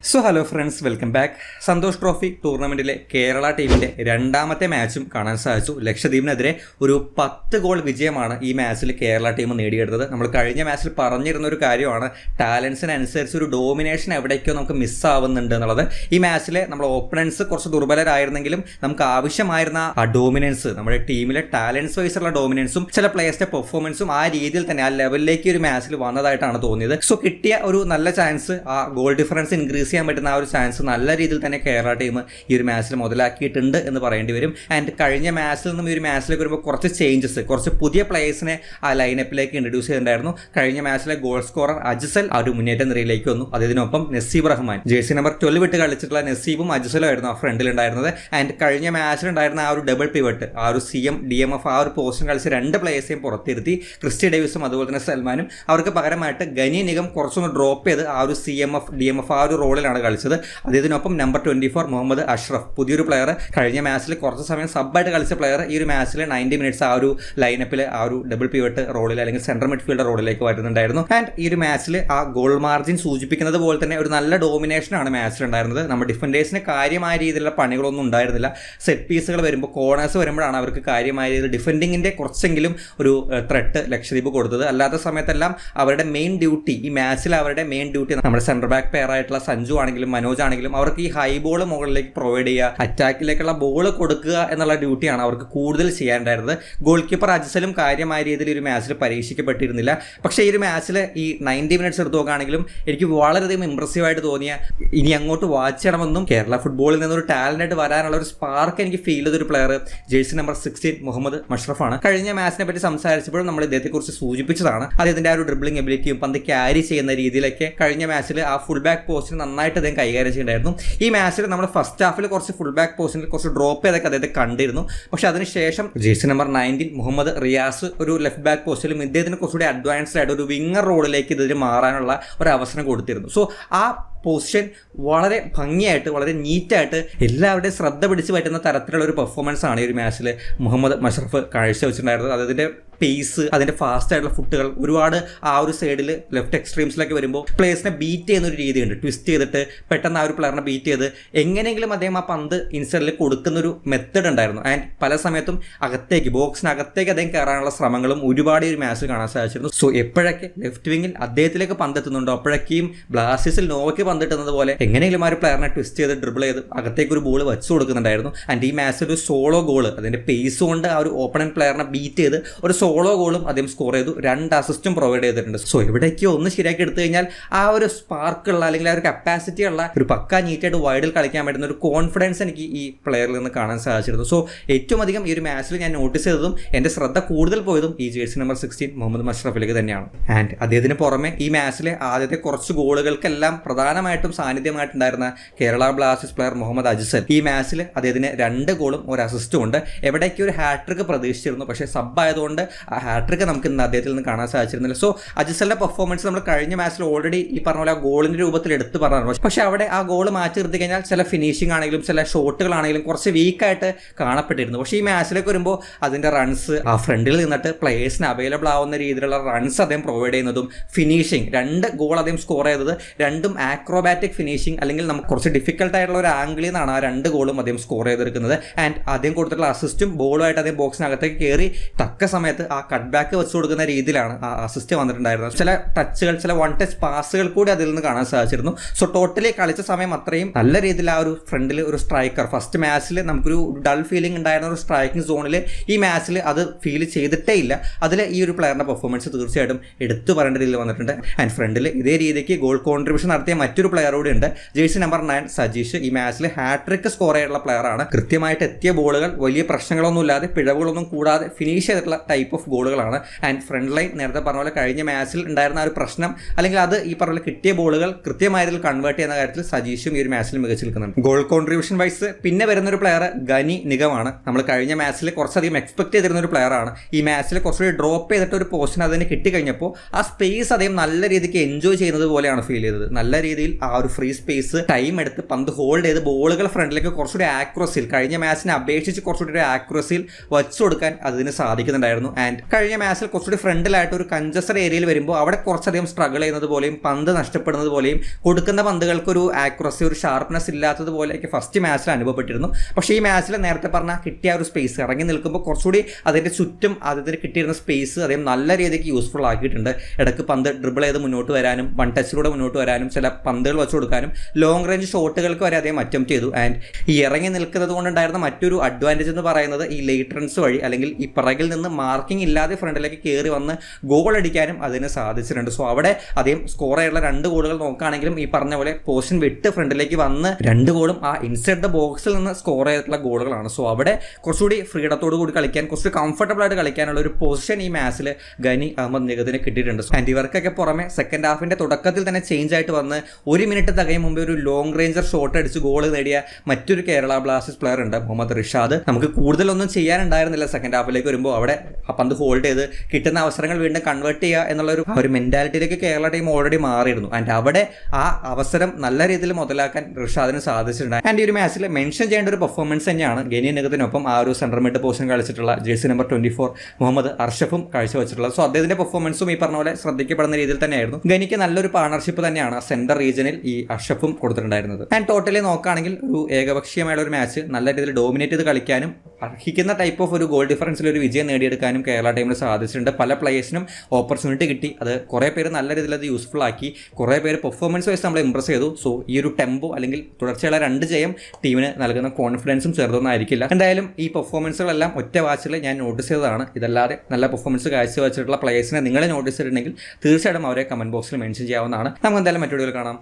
So hello friends, welcome back. Santosh trophy ടൂർണമെൻറ്റിലെ കേരള ടീമിൻ്റെ രണ്ടാമത്തെ മാച്ചും കാണാൻ സാധിച്ചു. ലക്ഷദ്വീപിനെതിരെ ഒരു 10 ഗോൾ വിജയമാണ് ഈ മാച്ചിൽ കേരള ടീം നേടിയെടുത്തത്. നമ്മൾ കഴിഞ്ഞ മാച്ചിൽ പറഞ്ഞിരുന്ന ഒരു കാര്യമാണ്, ടാലൻസിനനുസരിച്ച് ഒരു ഡോമിനേഷൻ എവിടേക്കോ നമുക്ക് മിസ്സാവുന്നുണ്ട് എന്നുള്ളത്. ഈ മാച്ചിലെ നമ്മൾ ഓപ്പണൻസ് കുറച്ച് ദുർബലരായിരുന്നെങ്കിലും നമുക്ക് ആവശ്യമായിരുന്ന ആ ഡോമിനൻസ്, നമ്മുടെ ടീമിലെ ടാലൻസ് വൈസുള്ള ഡോമിനൻസും ചില പ്ലേയേഴ്സിന്റെ പെർഫോമൻസും ആ രീതിയിൽ തന്നെ ആ ലെവലിലേക്ക് ഒരു മാച്ചിൽ വന്നതായിട്ടാണ് തോന്നിയത്. സോ കിട്ടിയ ഒരു നല്ല ചാൻസ്, ആ ഗോൾ ഡിഫറൻസ് ഇൻക്രീസ് ചെയ്യാൻ പറ്റുന്ന ആ ഒരു ചാൻസ് നല്ല രീതിയിൽ തന്നെ കേരള ടീം ഈ ഒരു മാച്ചിൽ മുതലാക്കിയിട്ടുണ്ട് എന്ന് പറയേണ്ടി വരും. ആൻഡ് കഴിഞ്ഞ മാച്ചിൽ നിന്നും ഈ ഒരു മാച്ചിലേക്ക് വരുമ്പോൾ കുറച്ച് ചേഞ്ചസ്, കുറച്ച് പുതിയ പ്ലേയേഴ്സിനെ ആ ലൈനപ്പിലേക്ക് ഇൻട്രൊഡ്യൂസ് ചെയ്തിട്ടുണ്ടായിരുന്നു. കഴിഞ്ഞ മാച്ചിലെ ഗോൾ സ്കോറർ അജ്സൽ ആ ഒരു മുന്നേറ്റ നിരയിലേക്ക് വന്നു. അതിനൊപ്പം നസീബ് റഹ്മാൻ, ജേഴ്സി നമ്പർ 12 വിട്ട് കളിച്ചിട്ടുള്ള നസീബും അജ്സലും ആയിരുന്നു ആ ഫ്രണ്ടിൽ ഉണ്ടായിരുന്നത്. ആൻഡ് കഴിഞ്ഞ മാച്ചിലുണ്ടായിരുന്ന ആ ഒരു ഡബിൾ പിവട്ട്, ആ ഒരു CM DMF ആ ഒരു പോസ്റ്റും കളിച്ച് 2 പ്ലേയേഴ്സെയും പുറത്തിരുത്തി. ക്രിസ്റ്റി ഡേവിസും അതുപോലെ തന്നെ സൽമാനും. അവർക്ക് പകരമായിട്ട് ഗനി നിഗം കുറച്ചൊന്ന് ഡ്രോപ്പ് ചെയ്ത് ആ ഒരു CMF DMF ആ ഒരു റോളിലാണ് കളിച്ചത്. അതിനൊപ്പം നമ്പർ 24 മുഹമ്മദ് അഷ്റഫ്, പുതിയൊരു പ്ലെയർ, കഴിഞ്ഞ മാച്ചിൽ കുറച്ച് സമയം സബ്ബായിട്ട് കളിച്ച പ്ലെയർ ഈ ഒരു മാച്ചിൽ 90 മിനിറ്റ്സ് ആ ഒരു ലൈനപ്പിൽ ആ ഒരു ഡബിൾ പിവട്ട് റോളിൽ അല്ലെങ്കിൽ സെൻട്രൽ മിഡ്ഫീൽഡർ റോളിലേക്ക് വരുന്നുണ്ടായിരുന്നു. ആൻഡ് ഈ ഒരു മാച്ചിൽ ആ ഗോൾ മാർജിൻ സൂചിപ്പിക്കുന്നത് പോലെ തന്നെ ഒരു നല്ല ഡോമിനേഷനാണ് മാച്ചിലുണ്ടായിരുന്നത്. നമ്മുടെ ഡിഫൻഡേഴ്സിന് കാര്യമായ രീതിയിലുള്ള പണികളൊന്നും ഉണ്ടായിരുന്നില്ല. സെറ്റ് പീസുകൾ വരുമ്പോൾ, കോർണേഴ്സ് വരുമ്പോഴാണ് അവർക്ക് കാര്യമായ രീതിയിൽ ഡിഫൻഡിങ്ങിൻ്റെ കുറച്ചെങ്കിലും ഒരു ത്രെട്ട് ലക്ഷദ്വീപ് കൊടുത്തത്. അല്ലാത്ത സമയത്തെല്ലാം അവരുടെ മെയിൻ ഡ്യൂട്ടി, ഈ മാച്ചിൽ അവരുടെ മെയിൻ ഡ്യൂട്ടി നമ്മുടെ സെൻട്രൽ ബാക്ക് പെയർ ആയിട്ടുള്ള സഞ്ജു ആണെങ്കിലും മനോജ് ആണെങ്കിലും അവർക്ക് ഈ ഹൈ ബോൾ മുകളിലേക്ക് പ്രൊവൈഡ് ചെയ്യുക, അറ്റാക്കിലേക്കുള്ള ബോൾ കൊടുക്കുക എന്നുള്ള ഡ്യൂട്ടിയാണ് അവർക്ക് കൂടുതൽ ചെയ്യാനുണ്ടായിരുന്നത്. ഗോൾ കീപ്പർ അജ്സലും കാര്യമായ രീതിയിൽ ഒരു മാച്ചിൽ പരീക്ഷിക്കപ്പെട്ടിരുന്നില്ല. പക്ഷേ ഈ ഒരു മാച്ചിൽ ഈ 90 മിനിറ്റ്സ് എടുത്ത് നോക്കുകയാണെങ്കിലും എനിക്ക് വളരെയധികം ഇമ്പ്രസീവായിട്ട് തോന്നിയ, ഇനി അങ്ങോട്ട് വാച്ച് ചെയ്യണമെന്നും കേരള ഫുട്ബോളിൽ നിന്നൊരു ടാലൻ്റായിട്ട് വരാനുള്ള ഒരു സ്പാർക്ക് എനിക്ക് ഫീൽ ചെയ്തൊരു പ്ലെയർ ജേഴ്സി നമ്പർ 16 മുഹമ്മദ് മഷ്റഫാണ്. കഴിഞ്ഞ മാച്ചിനെ പറ്റി സംസാരിച്ചപ്പോഴും നമ്മൾ ഇദ്ദേഹത്തെക്കുറിച്ച് സൂചിപ്പിച്ചതാണ്. അദ്ദേഹത്തിൻ്റെ ആ ഒരു ഡ്രിബ്ലിംഗ് എബിലിറ്റിയും പന്ത് ക്യാരി ചെയ്യുന്ന രീതിയിലൊക്കെ കഴിഞ്ഞ മാച്ചിൽ ആ ഫുൾ ബാക്ക് പോസ്റ്റിന് നന്നായിട്ട് അദ്ദേഹം കൈകാര്യം ചെയ്യുന്നുണ്ടായിരുന്നു. ഈ മാച്ചിൽ നമ്മൾ ഫസ്റ്റ് ഹാഫിൽ കുറച്ച് ഫുൾ ബാക്ക് പോസ്റ്റിൽ കുറച്ച് ഡ്രോപ്പ് ചെയ്തൊക്കെ അദ്ദേഹത്തെ കണ്ടിരുന്നു. പക്ഷെ അതിനുശേഷം ജേഴ്സി നമ്പർ 19 മുഹമ്മദ് റിയാസ് ഒരു ലെഫ്റ്റ് ബാക്ക് പോസ്റ്റിലും ഇദ്ദേഹത്തിന് കുറച്ചുകൂടി അഡ്വാൻസ്ഡ് ആയിട്ട് ഒരു വിങ്ങർ റോളിലേക്ക് ഇതിന് മാറാനുള്ള ഒരു അവസരം കൊടുത്തിരുന്നു. സോ ആ പൊസിഷൻ വളരെ ഭംഗിയായിട്ട്, വളരെ നീറ്റായിട്ട് എല്ലാവരുടെയും ശ്രദ്ധ പിടിച്ച് പറ്റുന്ന തരത്തിലുള്ള ഒരു പെർഫോമൻസ് ആണ് ഈ ഒരു മാച്ചിൽ മുഹമ്മദ് മഷ്റഫ് കാഴ്ചവെച്ചിട്ടുണ്ടായിരുന്നത്. അതിൻ്റെ പേസ്, അതിൻ്റെ ഫാസ്റ്റ് ആയിട്ടുള്ള ഫുട്ടുകൾ, ഒരുപാട് ആ ഒരു സൈഡിൽ ലെഫ്റ്റ് എക്സ്ട്രീംസിലൊക്കെ വരുമ്പോൾ പ്ലേയേഴ്സിനെ ബീറ്റ് ചെയ്യുന്ന ഒരു രീതിയുണ്ട്. ട്വിസ്റ്റ് ചെയ്തിട്ട് പെട്ടെന്ന് ആ ഒരു പ്ലെയറിനെ ബീറ്റ് ചെയ്ത് എങ്ങനെയെങ്കിലും അദ്ദേഹം ആ പന്ത് ഇൻസൈഡിൽ കൊടുക്കുന്നൊരു മെത്തേഡ് ഉണ്ടായിരുന്നു. ആൻഡ് പല സമയത്തും അകത്തേക്ക്, ബോക്സിനകത്തേക്ക് അദ്ദേഹം കയറാനുള്ള ശ്രമങ്ങളും ഒരുപാട് ഈ ഒരു മാച്ചിൽ കാണാൻ സാധിച്ചിരുന്നു. സോ എപ്പോഴൊക്കെ ലെഫ്റ്റ് വിങ്ങിൽ അദ്ദേഹത്തിലേക്ക് പന്തെത്തുന്നുണ്ടോ അപ്പോഴേക്കും ബ്ലാസ്റ്റേഴ്സിൽ നോവയ്ക്ക് പന്തിട്ടുന്നത് പോലെ എങ്ങനെയെങ്കിലും ആ ഒരു പ്ലെയറിനെ ട്വിസ്റ്റ് ചെയ്ത് ഡ്രിബിൾ ചെയ്ത് അകത്തേക്ക് ഒരു ബോൾ വെച്ച് കൊടുക്കുന്നുണ്ടായിരുന്നു. ആൻഡ് ഈ മാച്ചിൽ ഒരു സോളോ ഗോൾ, അതിൻ്റെ പേസ് കൊണ്ട് ആ ഒരു ഓപ്പണന്റ് പ്ലെയറിനെ ബീറ്റ് ചെയ്ത് ഒരു സോളോ ഗോളും അദ്ദേഹം സ്കോർ ചെയ്തു. 2 അസിസ്റ്റും പ്രൊവൈഡ് ചെയ്തിട്ടുണ്ട്. സോ എവിടേക്കോ ഒന്ന് ശരിയാക്കി എടുത്തു കഴിഞ്ഞാൽ ആ ഒരു സ്പാർക്കുള്ള, അല്ലെങ്കിൽ ആ ഒരു കപ്പാസിറ്റി ഉള്ള, ഒരു പക്ക നീറ്റായിട്ട് വൈഡിൽ കളിക്കാൻ പറ്റുന്ന ഒരു കോൺഫിഡൻസ് എനിക്ക് ഈ പ്ലെയറിൽ നിന്ന് കാണാൻ സാധിച്ചിരുന്നു. സോ ഏറ്റവും അധികം ഈ ഒരു മാച്ചിൽ ഞാൻ നോട്ടീസ് ചെയ്തതും എൻ്റെ ശ്രദ്ധ കൂടുതൽ പോയതും ഈ ജേഴ്സി നമ്പർ 16 മുഹമ്മദ് മഷ്റഫിലേക്ക് തന്നെയാണ്. ആൻഡ് അദ്ദേഹത്തിന് പുറമെ ഈ മാച്ചിലെ ആദ്യത്തെ കുറച്ച് ഗോളുകൾക്കെല്ലാം പ്രധാനമായിട്ടും സാന്നിധ്യമായിട്ടുണ്ടായിരുന്ന കേരള ബ്ലാസ്റ്റേഴ്സ് പ്ലെയർ മുഹമ്മദ് അജ്സൽ ഈ മാച്ചിൽ അദ്ദേഹത്തിന് 2 ഗോളും 1 അസിസ്റ്റും ഉണ്ട്. എവിടേക്ക് ഒരു ഹാട്രിക്ക് പ്രതീക്ഷിച്ചിരുന്നു, പക്ഷേ സബ് ആയതുകൊണ്ട് ആ ഹാട്രിക്ക് നമുക്ക് ഇന്ന് അദ്ദേഹത്തിൽ നിന്ന് കാണാൻ സാധിച്ചിരുന്നില്ല. സോ അജ്സലിന്റെ പെർഫോമൻസ് നമ്മൾ കഴിഞ്ഞ മാച്ചിൽ ഓൾറെഡി ഈ പറഞ്ഞ പോലെ ആ ഗോളിന്റെ രൂപത്തിൽ എടുത്ത് പറഞ്ഞു. പക്ഷേ അവിടെ ആ ഗോൾ മാറ്റി നിർത്തി കഴിഞ്ഞാൽ ചില ഫിനിഷിംഗ് ആണെങ്കിലും ചില ഷോട്ടുകളാണെങ്കിലും കുറച്ച് വീക്കായിട്ട് കാണപ്പെട്ടിരുന്നു. പക്ഷേ ഈ മാച്ചിലേക്ക് വരുമ്പോൾ അതിന്റെ റൺസ്, ആ ഫ്രണ്ടിൽ നിന്നിട്ട് പ്ലേയേഴ്സിന് അവൈലബിൾ ആവുന്ന രീതിയിലുള്ള റൺസ് അദ്ദേഹം പ്രൊവൈഡ് ചെയ്യുന്നതും, ഫിനിഷിംഗ്, 2 ഗോൾ അദ്ദേഹം സ്കോർ ചെയ്തത് 2ഉം ആക്രോബാറ്റിക് ഫിനിഷിംഗ്, അല്ലെങ്കിൽ നമുക്ക് കുറച്ച് ഡിഫിക്കൽട്ട് ആയിട്ടുള്ള ഒരു ആംഗിളിൽ നിന്നാണ് ആ 2 ഗോളും അദ്ദേഹം സ്കോർ ചെയ്തെടുക്കുന്നത്. ആൻഡ് അദ്ദേഹം കൊടുത്തിട്ടുള്ള അസിസ്റ്റും ബോളുമായിട്ട് അദ്ദേഹം ബോക്സിനകത്തേക്ക് കയറി തക്ക സമയത്ത് ആ കട്ട് ബാക്ക് വെച്ച് കൊടുക്കുന്ന രീതിയിലാണ് ആ അസിസ്റ്റ് വന്നിട്ടുണ്ടായിരുന്നത്. ചില ടച്ചുകൾ, ചില 1 ടച്ച് പാസുകൾ കൂടി അതിൽ നിന്ന് കാണാൻ സാധിച്ചിരുന്നു. സോ ടോട്ടലി കളിച്ച സമയം അത്രയും നല്ല രീതിയിൽ ആ ഒരു ഫ്രണ്ടിൽ ഒരു സ്ട്രൈക്കർ, ഫസ്റ്റ് മാച്ചിൽ നമുക്കൊരു ഡൾ ഫീലിംഗ് ഉണ്ടായിരുന്ന ഒരു സ്ട്രൈക്കിംഗ് സോണിൽ ഈ മാച്ചിൽ അത് ഫീൽ ചെയ്തിട്ടേ ഇല്ല. അതിൽ ഈ ഒരു പ്ലെയറിന്റെ പെർഫോമൻസ് തീർച്ചയായിട്ടും എടുത്തു പറയേണ്ട രീതിയിൽ വന്നിട്ടുണ്ട്. ആൻഡ് ഫ്രണ്ടിൽ ഇതേ രീതിക്ക് ഗോൾ കോൺട്രിബ്യൂഷൻ നടത്തിയ മറ്റൊരു പ്ലെയർ കൂടി ഉണ്ട്, ജേഴ്സി നമ്പർ 9 സജീഷ്. ഈ മാച്ചിൽ ഹാട്രിക്ക് സ്കോർ ചെയ്തിട്ടുള്ള പ്ലെയറാണ്. കൃത്യമായിട്ട് എത്തിയ ബോളുകൾ വലിയ പ്രശ്നങ്ങളൊന്നും ഇല്ലാതെ, പിഴവുകളൊന്നും കൂടാതെ ഫിനിഷ് ചെയ്തിട്ടുള്ള ടൈപ്പ് ഓഫ് ഗോളുകളാണ്. ആൻഡ് ഫ്രണ്ട് ലൈൻ നേരത്തെ പറഞ്ഞ പോലെ കഴിഞ്ഞ മാച്ചിൽ ഉണ്ടായിരുന്ന ഒരു പ്രശ്നം, അല്ലെങ്കിൽ അത് ഈ പറഞ്ഞ കിട്ടിയ ബോളുകൾ കൃത്യമായതിൽ കൺവേർട്ട് ചെയ്യുന്ന കാര്യത്തിൽ സജീഷും ഈ ഒരു മാച്ചിൽ മികച്ചു നിൽക്കുന്നുണ്ട്. ഗോൾ കോൺട്രിബ്യൂഷൻ വൈസ് പിന്നെ വരുന്ന ഒരു പ്ലെയർ ഗനി നിഗമാണ്. നമ്മൾ കഴിഞ്ഞ മാച്ചിൽ കുറച്ചധികം എക്സ്പെക്ട് ചെയ്തിരുന്ന ഒരു പ്ലെയറാണ്. ഈ മാച്ചിൽ കുറച്ചുകൂടി ഡ്രോപ്പ് ചെയ്തിട്ട് ഒരു പോസ്റ്റിന് അതിന് കിട്ടിക്കഴിഞ്ഞപ്പോൾ ആ സ്പേസ് അദ്ദേഹം നല്ല രീതിക്ക് എൻജോയ് ചെയ്യുന്നത് പോലെയാണ് ഫീൽ ചെയ്തത്. നല്ല രീതിയിൽ രീതിയിൽ ആ ഒരു ഫ്രീ സ്പേസ് ടൈം എടുത്ത് പന്ത് ഹോൾഡ് ചെയ്ത് ബോളുകൾ ഫ്രണ്ടിലേക്ക് കുറച്ചുകൂടി ആക്യുറസിയിൽ കഴിഞ്ഞ മാച്ചിനെ അപേക്ഷിച്ച് കുറച്ചുകൂടി ഒരു ആക്യുറസിയിൽ വെച്ചു കൊടുക്കാൻ അതിന് സാധിക്കുന്നുണ്ടായിരുന്നു. ആൻഡ് കഴിഞ്ഞ മാച്ചിൽ കുറച്ചുകൂടി ഫ്രണ്ടിലായിട്ട് ഒരു കഞ്ചസ്റ്റഡ് ഏരിയയിൽ വരുമ്പോൾ അവിടെ കുറച്ചധികം സ്ട്രഗിൾ ചെയ്യുന്നത് പോലെയും പന്ത് നഷ്ടപ്പെടുന്നത് പോലെയും കൊടുക്കുന്ന പന്തുകൾക്ക് ഒരു ആക്യുറസി ഒരു ഷാർപ്നെസ് ഇല്ലാത്തത് പോലെയൊക്കെ ഫസ്റ്റ് മാച്ചിൽ അനുഭവപ്പെട്ടിരുന്നു. പക്ഷേ ഈ മാച്ചിൽ നേരത്തെ പറഞ്ഞ കിട്ടിയ ഒരു സ്പേസ് ഇറങ്ങി നിൽക്കുമ്പോൾ കുറച്ചുകൂടി അതിൻ്റെ ചുറ്റും അതിന് കിട്ടിയിരുന്ന സ്പേസ് അദ്ദേഹം നല്ല രീതിക്ക് യൂസ്ഫുൾ ആക്കിയിട്ടുണ്ട്. ഇടയ്ക്ക് പന്ത് ഡ്രിബിൾ ചെയ്ത് മുന്നോട്ട് വരാനും വൺ ടച്ചിലൂടെ മുന്നോട്ട് വരാനും ചില പന്തുകൾ വെച്ച് കൊടുക്കാനും ലോങ് റേഞ്ച് ഷോട്ടുകൾക്ക് വരെ അദ്ദേഹം അറ്റംപ്റ്റ് ചെയ്തു. ആൻഡ് ഈ ഇറങ്ങി നിൽക്കുന്നത് കൊണ്ടുണ്ടായിരുന്ന മറ്റൊരു അഡ്വാൻറ്റേജ് എന്ന് പറയുന്നത് ഈ ലേറ്റ് റൺസ് വഴി അല്ലെങ്കിൽ ഈ പിറകിൽ നിന്ന് മാർക്കിംഗ് ഇല്ലാതെ ഫ്രണ്ടിലേക്ക് കയറി വന്ന് ഗോൾ അടിക്കാനും അതിന് സാധിച്ചിട്ടുണ്ട്. സോ അവിടെ അദ്ദേഹം സ്കോർ ആയിട്ടുള്ള 2 ഗോളുകൾ നോക്കുകയാണെങ്കിലും ഈ പറഞ്ഞ പോലെ പൊസിഷൻ വിട്ട് ഫ്രണ്ടിലേക്ക് വന്ന് 2 ഗോളും ആ ഇൻസൈഡ് ദ ബോക്സിൽ നിന്ന് സ്കോർ ചെയ്തിട്ടുള്ള ഗോളുകളാണ്. സോ അവിടെ കുറച്ചുകൂടി ഫ്രീഡത്തോടു കൂടി കളിക്കാൻ കുറച്ചുകൂടി കംഫർട്ടബിൾ ആയിട്ട് കളിക്കാനുള്ള ഒരു പൊസിഷൻ ഈ മാച്ചിൽ ഗനി അഹമ്മദ് നിഗത്തിന് കിട്ടിയിട്ടുണ്ട്. ആൻഡ് ഇവർക്കൊക്കെ പുറമെ സെക്കൻഡ് ഹാഫിന്റെ തുടക്കത്തിൽ തന്നെ ചേഞ്ച് ആയിട്ട് വന്ന് 1 മിനിറ്റ് തികയും മുമ്പേ ഒരു ലോങ് റേഞ്ചർ ഷോട്ട് അടിച്ച് ഗോൾ നേടിയ മറ്റൊരു കേരള ബ്ലാസ്റ്റേഴ്സ് പ്ലെയർ ഉണ്ട്, മുഹമ്മദ് റിഷാദ്. നമുക്ക് കൂടുതലൊന്നും ചെയ്യാനുണ്ടായിരുന്നില്ല സെക്കൻഡ് ഹാഫിലേക്ക് വരുമ്പോൾ. അവിടെ ആ പന്ത് ഹോൾഡ് ചെയ്ത് കിട്ടുന്ന അവസരങ്ങൾ വീണ്ടും കൺവേർട്ട് ചെയ്യുക എന്നുള്ള ഒരു മെന്റാലിറ്റിയിലേക്ക് കേരള ടീം ഓൾറെഡി മാറിയിരുന്നു. ആൻഡ് അവിടെ ആ അവസരം നല്ല രീതിയിൽ മുതലാക്കാൻ റിഷാദിന് സാധിച്ചിട്ടുണ്ട്. ആൻഡ് ഈ ഒരു മാച്ചിൽ മെൻഷൻ ചെയ്യേണ്ട ഒരു പെർഫോമൻസ് തന്നെയാണ് ഗനി നിഗത്തിനൊപ്പം ആ ഒരു സെൻട്രൽ മിഡ് പൊസിഷൻ കളിച്ചിട്ടുള്ള ജേഴ്സി നമ്പർ 24 മുഹമ്മദ് അർഷഫും കാഴ്ചവെച്ചിട്ടുള്ളത്. സോ അദ്ദേഹത്തിന്റെ പെർഫോമൻസും ഈ പറഞ്ഞ പോലെ ശ്രദ്ധിക്കപ്പെടുന്ന രീതിയിൽ തന്നെയായിരുന്നു. ഗനിക്ക് നല്ലൊരു പാർട്ണർഷിപ്പ് തന്നെയാണ് സെന്റർ റീജിയനിൽ ഈ അർഷഫും കൊടുത്തിട്ടുണ്ടായിരുന്നത്. ആൻഡ് ടോട്ടലി നോക്കുകയാണെങ്കിൽ ഒരു ഏകപക്ഷീയമായുള്ള ഒരു മാച്ച് നല്ല രീതിയിൽ ഡോമിനേറ്റ് ചെയ്ത് കളിക്കാനും അർഹിക്കുന്ന ടൈപ്പ് ഓഫ് ഒരു ഗോൾ ഡിഫറൻസിൽ ഒരു വിജയം നേടിയെടുക്കാനും കേരള ടീമിന് സാധിച്ചിട്ടുണ്ട്. പല പ്ലേയേഴ്സിനും ഓപ്പർച്യൂണിറ്റി കിട്ടി. അത് കുറേ പേര് നല്ല രീതിയിൽ അത് യൂസ്ഫുൾ ആക്കി. കുറേ പേര് പെർഫോമൻസ് വൈസ് നമ്മൾ ഇംപ്രസ് ചെയ്തു. സോ ഈ ഒരു ടെമ്പോ അല്ലെങ്കിൽ തുടർച്ചയുള്ള 2 ജയം ടീമിന് നൽകുന്ന കോൺഫിഡൻസും ചെറുതൊന്നും ആയിരിക്കില്ല. എന്തായാലും ഈ പെർഫോമൻസുകളെല്ലാം ഒറ്റ വാച്ചിൽ ഞാൻ നോട്ടീസ് ചെയ്തതാണ്. ഇതല്ലാതെ നല്ല പെർഫോമൻസ് കാഴ്ചവെച്ചിട്ടുള്ള പ്ലേയേഴ്സിനെ നിങ്ങൾ നോട്ടീസ് ചെയ്തിട്ടുണ്ടെങ്കിൽ തീർച്ചയായിട്ടും അവരെ കമന്റ് ബോക്സിൽ മെൻഷൻ ചെയ്യാവുന്നതാണ്. നമുക്ക് എന്തായാലും മറ്റു വീഡിയോയിൽ കാണാം.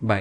ബൈ.